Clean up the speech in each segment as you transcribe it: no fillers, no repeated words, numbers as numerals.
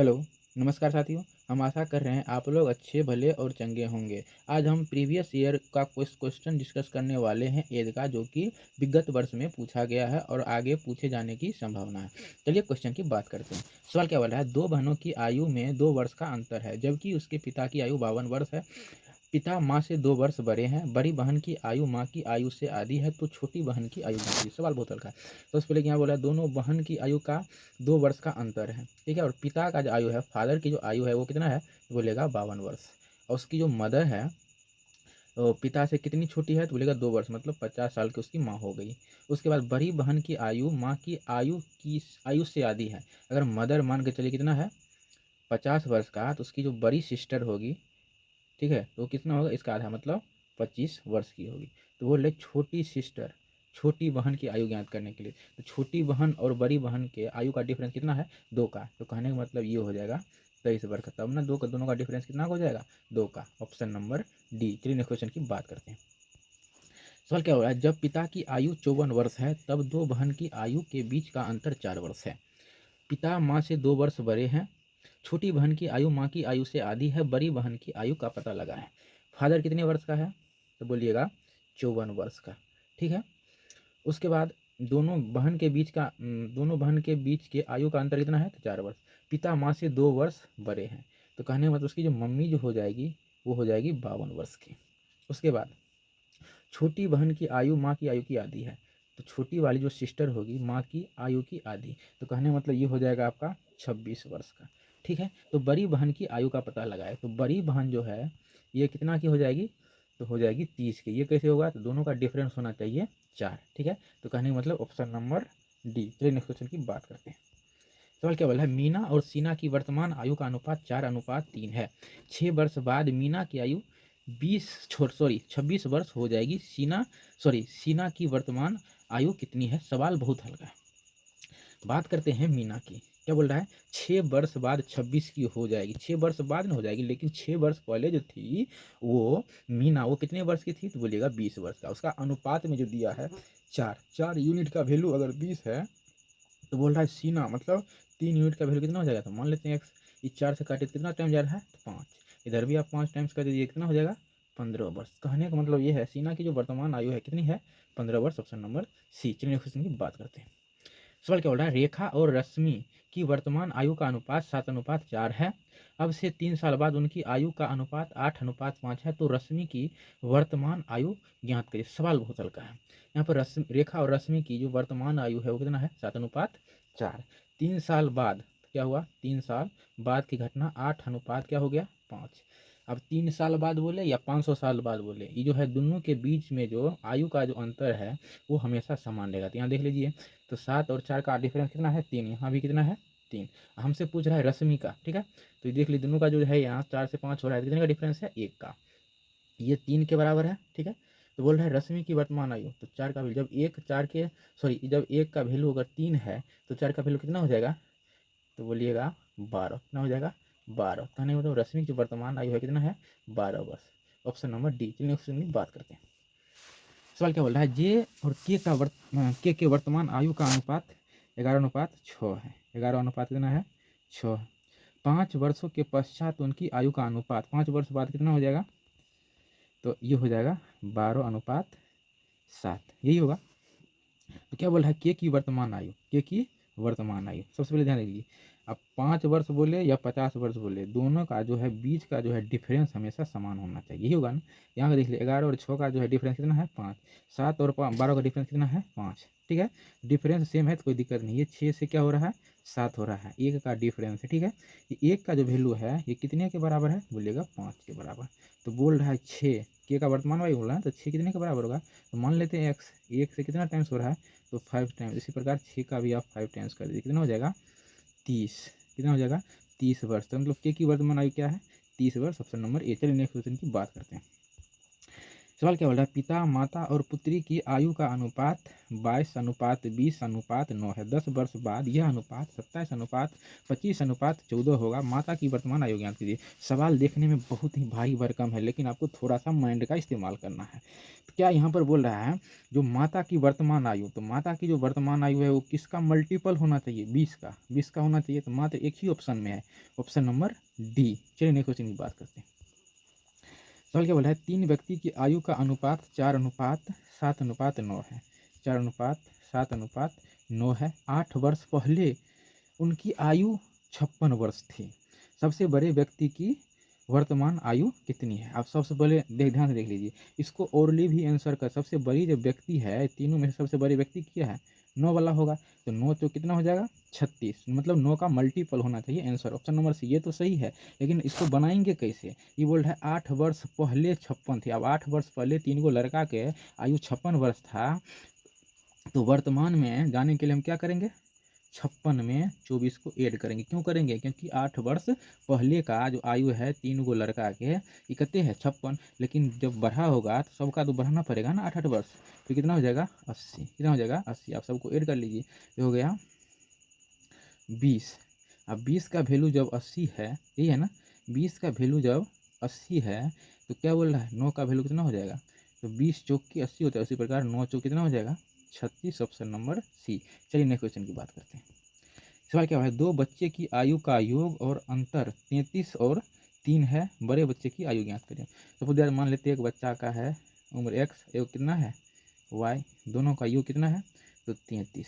Hello, नमस्कार साथियों। हम आशा कर रहे हैं आप लोग अच्छे, भले और चंगे होंगे। आज हम प्रीवियस ईयर का कुछ क्वेश्चन डिस्कस करने वाले हैं ईद का, जो कि विगत वर्ष में पूछा गया है और आगे पूछे जाने की संभावना है। चलिए क्वेश्चन की बात करते हैं। सवाल क्या बोल रहा है, 2 बहनों की आयु में 2 वर्ष का अंतर है, जबकि उसके पिता की आयु 52 वर्ष है। पिता माँ से 2 वर्ष बड़े हैं। बड़ी बहन की आयु माँ की आयु से आधी है, तो छोटी बहन की आयु कितनी है? सवाल बहुत हल्का है। तो उससे पहले क्या बोला, दोनों बहन की आयु का 2 वर्ष का अंतर है, ठीक है। और पिता का जो आयु है, फादर की जो आयु है वो कितना है, बोलेगा 52 वर्ष। और उसकी जो मदर है वो पिता से कितनी छोटी है, तो बोलेगा 2 वर्ष, मतलब 50 साल की उसकी माँ हो गई। उसके बाद बड़ी बहन की आयु माँ की आयु से आधी है। अगर मदर मान के चलिए कितना है, 50 वर्ष का, तो उसकी जो बड़ी सिस्टर होगी, ठीक है, तो कितना होगा, इसका आधा, मतलब 25 वर्ष की होगी। तो बोल रहे छोटी सिस्टर, छोटी बहन की आयु ज्ञात करने के लिए, तो छोटी बहन और बड़ी बहन के आयु का डिफरेंस कितना है, 2 का। तो कहने का मतलब ये हो जाएगा 23 वर्ष का। तब ना 2 का, दोनों का डिफरेंस कितना हो जाएगा, 2 का। Option number D. चलिए नेक्स्ट क्वेश्चन की बात करते हैं। सवाल क्या हो रहा है, जब पिता की आयु 54 वर्ष है, तब 2 बहन की आयु के बीच का अंतर 4 वर्ष है। पिता माँ से 2 वर्ष बड़े हैं। छोटी बहन की आयु माँ की आयु से आधी है। बड़ी बहन की आयु का पता लगाएं। फादर कितने वर्ष का है, तो बोलिएगा 54 वर्ष का, ठीक है। उसके बाद दोनों बहन के बीच के आयु का अंतर कितना है, तो 4 वर्ष। पिता माँ से 2 वर्ष बड़े हैं, तो कहने का मतलब उसकी जो मम्मी जो हो जाएगी वो हो जाएगी 52 वर्ष की। उसके बाद छोटी बहन की आयु माँ की आयु की आधी है, तो छोटी वाली जो सिस्टर होगी माँ की आयु की आधी, तो कहने का मतलब ये हो जाएगा आपका 26 वर्ष का, ठीक है। तो बड़ी बहन की आयु का पता लगाए, तो बड़ी बहन जो है ये कितना की हो जाएगी, तो हो जाएगी 30 की। ये कैसे होगा, तो दोनों का डिफरेंस होना चाहिए 4, ठीक है। तो कहने का मतलब ऑप्शन नंबर डी। चलिए नेक्स्ट क्वेश्चन की बात करते हैं। सवाल क्या बोला है, मीना और सीना की वर्तमान आयु का अनुपात 4:3 है। 6 वर्ष बाद मीना की आयु 26 वर्ष हो जाएगी। सीना की वर्तमान आयु कितनी है? सवाल बहुत हल्का है। बात करते हैं मीना की। क्या बोल रहा है, 6 वर्ष बाद 26 की हो जाएगी। 6 वर्ष बाद में हो जाएगी, लेकिन 6 वर्ष पहले जो थी वो मीना, वो कितने वर्ष की थी, तो बोलिएगा 20 वर्ष का। उसका अनुपात में जो दिया है 4 यूनिट का वैल्यू अगर 20 है, तो बोल रहा है सीना मतलब 3 यूनिट का वैल्यू कितना हो जाएगा, तो मान लेते हैं एक्स। इस 4 से काटे तो कितना टाइम जा रहा है, तो 5। इधर भी आप 5 टाइम्स कर दीजिए, कितना हो जाएगा, 15 वर्ष। कहने का मतलब ये है सीना की जो वर्तमान आयु है कितनी है, 15 वर्ष। Option number C. चलिए क्वेश्चन की बात करते हैं। सवाल क्या बोल रहा है, रेखा और रश्मि की वर्तमान आयु का अनुपात 7:4 है। अब से 3 साल बाद उनकी आयु का अनुपात 8:5 है, तो रश्मि की वर्तमान आयु ज्ञात करिए। सवाल बहुत हल्का है। यहाँ पर रेखा और रश्मि की जो वर्तमान आयु है वो कितना है, 7:4। 3 साल बाद क्या हुआ, 3 साल बाद की घटना, 8 अनुपात क्या हो गया, 5। अब 3 साल बाद बोले या 500 साल बाद बोले, ये जो है दोनों के बीच में जो आयु का जो अंतर है वो हमेशा समान रहेगा। तो यहाँ देख लीजिए, तो 7 और 4 का डिफरेंस कितना है, 3। यहाँ भी कितना है, 3। हमसे पूछ रहा है रश्मि का, ठीक है। तो ये देख लीजिए दोनों का जो है यहाँ 4 से 5 हो रहा है, कितने का डिफरेंस है, 1 का। ये 3 के बराबर है, ठीक है। तो बोल रहा है रश्मि की वर्तमान आयु, तो 4 का वैल्यू जब 1 का वैल्यू अगर 3 है, तो 4 का वैल्यू कितना हो जाएगा, तो बोलिएगा 12। कितना हो जाएगा, 12। कहने का मतलब रश्मि की जो वर्तमान आयु है कितना है, 12 वर्ष। Option number D. चलिए ऑप्शन की बात करते हैं। सवाल क्या बोल रहा है, जे और के के वर्तमान आयु का अनुपात 11:6 है। 11 अनुपात कितना है, 6। 5 वर्षों के पश्चात उनकी आयु का अनुपात 5 वर्ष बाद कितना हो जाएगा, तो ये हो जाएगा 12:7, यही होगा। तो क्या बोल रहा है, के की वर्तमान आयु, सबसे पहले ध्यान दीजिए। अब 5 वर्ष बोले या 50 वर्ष बोले, दोनों का जो है बीच का जो है डिफरेंस हमेशा समान होना चाहिए, यही होगा ना। यहाँ का देख लिया, 11 और 6 का जो है डिफरेंस कितना है, 5। 7 और 12 का डिफरेंस कितना है, 5, ठीक है। डिफरेंस सेम है तो कोई दिक्कत नहीं। ये 6 से क्या हो रहा है, 7 हो रहा है, 1 का डिफरेंस है, ठीक है। ये 1 का जो वैल्यू है ये कितने के बराबर है, बोलिएगा 5 के बराबर। तो बोल रहा है 6 के का वर्तमान आयु बोल रहा है, तो 6 कितने के बराबर होगा, तो मान लेते हैं एक्स। 1 से कितना टाइम्स हो रहा है, तो 5 टाइम्स। इसी प्रकार 6 का भी आप 5 टाइम्स कर दीजिए, कितना हो जाएगा, 30। कितना हो जाएगा, 30 वर्ष। तो मतलब के की वर्तमान आयु क्या है, 30 वर्ष। Option number A. चलिए नेक्स्ट क्वेश्चन की बात करते हैं। सवाल क्या बोल रहा है, पिता माता और पुत्री की आयु का अनुपात 22:20:9 है। 10 वर्ष बाद यह अनुपात 27:25:14 होगा। माता की वर्तमान आयु ज्ञात कीजिए। सवाल देखने में बहुत ही भारी भरकम है, लेकिन आपको थोड़ा सा माइंड का इस्तेमाल करना है। तो क्या यहाँ पर बोल रहा है, जो माता की वर्तमान आयु, तो माता की जो वर्तमान आयु है वो किसका मल्टीपल होना चाहिए, 20 का होना चाहिए। तो मात्र एक ही ऑप्शन में है, ऑप्शन नंबर डी। चलिए नेक्स्ट क्वेश्चन की बात करते हैं। सवाल क्या बोला है, 3 व्यक्ति की आयु का अनुपात 4:7:9 है। 4:7:9 है। 8 वर्ष पहले उनकी आयु 56 वर्ष थी। सबसे बड़े व्यक्ति की वर्तमान आयु कितनी है? आप सबसे पहले ध्यान से देख लीजिए, इसको ओरली भी आंसर कर। सबसे बड़ी जो व्यक्ति है, तीनों में से सबसे बड़ी व्यक्ति क्या है, 9 वाला होगा। तो 9 तो कितना हो जाएगा, 36, मतलब 9 का मल्टीपल होना चाहिए आंसर, ऑप्शन नंबर सी। ये तो सही है, लेकिन इसको बनाएंगे कैसे? ये बोल रहा है 8 वर्ष पहले 56 थी। अब 8 वर्ष पहले 3 गो लड़का के आयु 56 वर्ष था, तो वर्तमान में जाने के लिए हम क्या करेंगे, 56 में 24 को ऐड करेंगे। क्यों करेंगे, क्योंकि 8 वर्ष पहले का जो आयु है 3 गो लड़का के, ये कितने है, 56। लेकिन जब बढ़ा होगा तो सबका तो बढ़ाना पड़ेगा ना, 8 वर्ष। तो कितना हो जाएगा, 80। कितना हो जाएगा, 80। आप सबको ऐड कर लीजिए, ये हो गया 20। अब 20 का वैल्यू जब 80 है, यही है ना, 20 का वैल्यू जब 80 है, तो क्या बोल रहा है, 9 का वैल्यू कितना हो जाएगा, तो 20 चौक की 80 होता है, उसी प्रकार 9 चौक कितना हो जाएगा, 36, ऑप्शन नंबर सी। चलिए नेक्स्ट क्वेश्चन की बात करते हैं। सवाल क्या है, 2 बच्चे की आयु का योग और अंतर 33 और 3 है। बड़े बच्चे की आयु ज्ञात करें। तो यार मान लेते हैं एक बच्चा का है उम्र x, एक कितना है y, दोनों का योग कितना है, तो 33।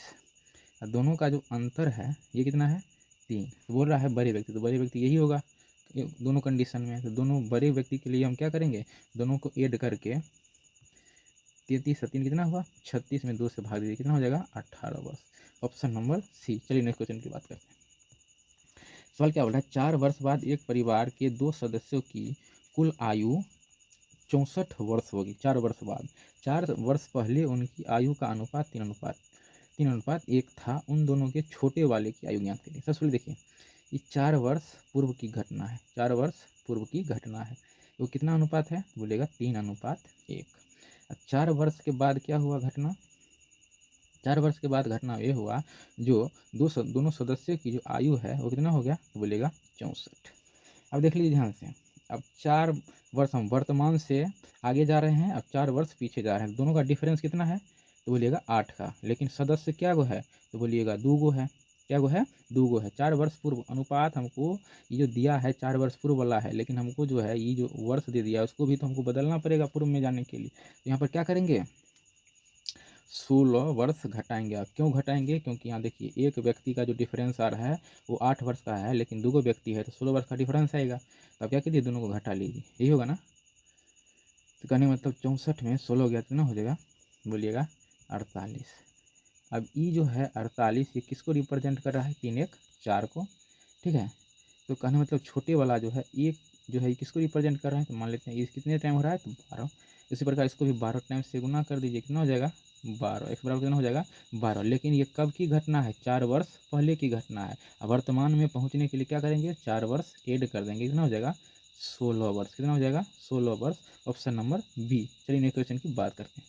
और दोनों का जो अंतर है ये कितना है, 3। तो बोल रहा है बड़े व्यक्ति, तो बड़े व्यक्ति यही होगा दोनों कंडीशन में। तो दोनों बड़े व्यक्ति के लिए हम क्या करेंगे, दोनों को ऐड करके 33 और 3 कितना हुआ, 36 में 2 से भाग दीजिए, कितना हो जाएगा, 18 वर्ष, ऑप्शन नंबर सी। चलिए नेक्स्ट क्वेश्चन की बात करते हैं। सवाल क्या बोल रहा है, 4 वर्ष बाद एक परिवार के 2 सदस्यों की कुल आयु 64 वर्ष होगी। 4 वर्ष बाद, 4 वर्ष पहले उनकी आयु का अनुपात 3:1 था। उन दोनों के छोटे वाले की आयु ज्ञात करिए। सबसे पहले देखिए, ये 4 वर्ष पूर्व की घटना है, 4 वर्ष पूर्व की घटना है। वो कितना अनुपात है, बोलेगा 3:1। 4 वर्ष के बाद क्या हुआ घटना, 4 वर्ष के बाद घटना ये हुआ, जो दोनों सदस्यों की जो आयु है वो कितना हो गया, तो बोलेगा 64। अब देख लीजिए ध्यान से, अब 4 वर्ष हम वर्तमान से आगे जा रहे हैं, अब 4 वर्ष पीछे जा रहे हैं। दोनों का डिफरेंस कितना है, तो बोलिएगा 8 का। लेकिन सदस्य क्या गो है, तो बोलिएगा 2 गो है। क्या गो है, 2 गो है। 4 वर्ष पूर्व अनुपात हमको ये जो दिया है 4 वर्ष पूर्व वाला है, लेकिन हमको जो है ये जो वर्ष दे दिया है उसको भी तो हमको बदलना पड़ेगा पूर्व में जाने के लिए। तो यहाँ पर क्या करेंगे, 16 वर्ष घटाएंगे। आप क्यों घटाएंगे, क्योंकि यहाँ देखिए एक व्यक्ति का जो डिफरेंस आ रहा है वो 8 वर्ष का है, लेकिन 2 व्यक्ति है तो 16 वर्ष का डिफरेंस आएगा। तो आप क्या कीजिए, दोनों को घटा लीजिए, यही होगा ना। तो कहने मतलब 64 में 16 गया कितना हो जाएगा, बोलिएगा 48। अब ये जो है 48, ये किसको रिप्रेजेंट कर रहा है, 3 1 4 को, ठीक है। तो कहने मतलब छोटे वाला जो है एक जो है ये किसको रिप्रेजेंट कर रहा है, तो मान लेते हैं ये कितने टाइम हो रहा है, तो 12। इसी प्रकार इसको भी 12 टाइम से गुना कर दीजिए, कितना हो जाएगा, 12। एक बराबर कितना हो जाएगा, 12। लेकिन ये कब की घटना है, 4 वर्ष पहले की घटना है। अब वर्तमान में पहुंचने के लिए क्या करेंगे, 4 वर्ष ऐड कर देंगे, कितना हो जाएगा, 16 वर्ष। कितना हो जाएगा, 16 वर्ष, ऑप्शन नंबर बी। चलिए नेक्स्ट क्वेश्चन की बात करते हैं।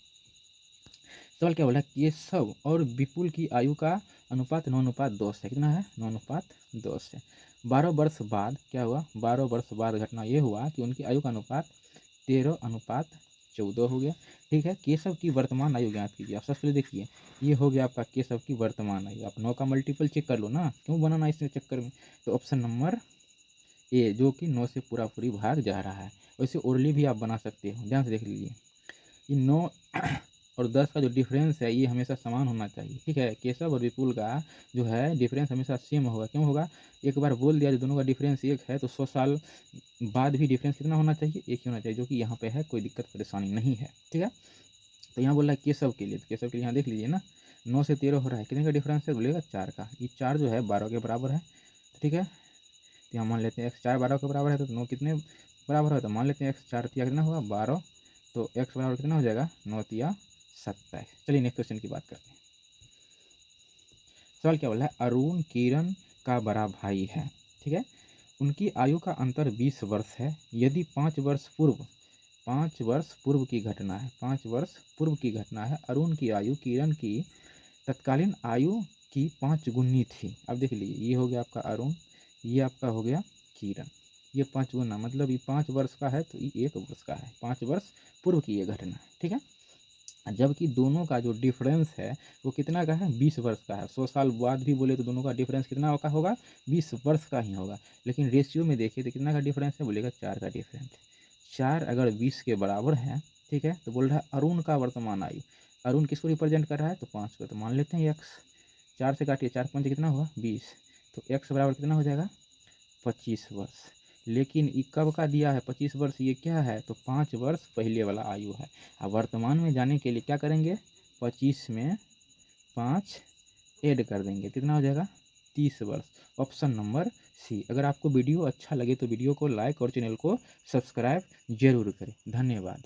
सवाल क्या बोला, केशव और विपुल की आयु का अनुपात 9:10 है। कितना है, 9:10 है। 12 वर्ष बाद क्या हुआ, 12 वर्ष बाद घटना ये हुआ कि उनकी आयु का अनुपात 13:14 हो गया। ठीक है, केशव की वर्तमान आयु ज्ञात कीजिए। आप सबसे पहले देखिए, ये हो गया आपका केशव की वर्तमान आयु। आप 9 का मल्टीपल चेक कर लो ना, क्यों बनाना इसमें चक्कर में। तो ऑप्शन नंबर ए, जो कि 9 से पूरा पूरी भाग जा रहा है। वैसे ओरली भी आप बना सकते हो, ध्यान से देख लीजिए। ये 9 और 10 का जो डिफरेंस है ये हमेशा समान होना चाहिए, ठीक है। केशव और विपुल का जो है डिफरेंस हमेशा सेम होगा। क्यों होगा, एक बार बोल दिया जो दोनों का डिफरेंस एक है, तो 100 साल बाद भी डिफरेंस कितना होना चाहिए, एक ही होना चाहिए, जो कि यहाँ पे है, कोई दिक्कत परेशानी नहीं है, ठीक है। तो यहाँ बोल रहा है केशव के लिए, तो केशव के लिए यहाँ देख लीजिए ना, 9 से 13 हो रहा है, कितने का डिफरेंस है, बोलेगा 4 का। ये 4 जो है 12 के बराबर है, ठीक है। तो यहाँ मान लेते हैं x 4 12 के बराबर है, तो 9 कितने बराबर है, तो मान लेते हैं x 4 तिया कितना हुआ, 12। तो x बराबर कितना हो जाएगा, 9 तिया 27। चलिए नेक्स्ट क्वेश्चन की बात करते हैं। सवाल क्या बोला है, अरुण किरण का बड़ा भाई है, ठीक है। उनकी आयु का अंतर 20 वर्ष है। यदि 5 वर्ष पूर्व 5 वर्ष पूर्व की घटना है, 5 वर्ष पूर्व की घटना है। अरुण की आयु किरण की तत्कालीन आयु की 5 गुनी थी। अब देख लीजिए, ये हो गया आपका अरुण, ये आपका हो गया किरण, ये 5 गुना मतलब ये 5 वर्ष का है तो ये 1 वर्ष का है, 5 वर्ष पूर्व की ये घटना है, ठीक है। जबकि दोनों का जो डिफरेंस है वो कितना का है, 20 वर्ष का है। 100 साल बाद भी बोले तो दोनों का डिफरेंस कितना का होगा, 20 वर्ष का ही होगा। लेकिन रेशियो में देखिए तो कितना का डिफरेंस है, बोलेगा 4 का डिफरेंस। 4 अगर 20 के बराबर है, ठीक है, तो बोल रहा है अरुण का वर्तमान आयु। अरुण किसको रिप्रेजेंट कर रहा है, तो 5 को, तो मान लेते हैं एक्स। 4 से काटिए, 4 5 कितना हुआ, 20, तो एक्स बराबर कितना हो जाएगा, 25 वर्ष। लेकिन ये कब का दिया है 25 वर्ष, ये क्या है, तो 5 वर्ष पहले वाला आयु है। अब वर्तमान में जाने के लिए क्या करेंगे, 25 में 5 ऐड कर देंगे, कितना हो जाएगा, 30 वर्ष। Option number C. अगर आपको वीडियो अच्छा लगे तो वीडियो को लाइक और चैनल को सब्सक्राइब जरूर करें। धन्यवाद।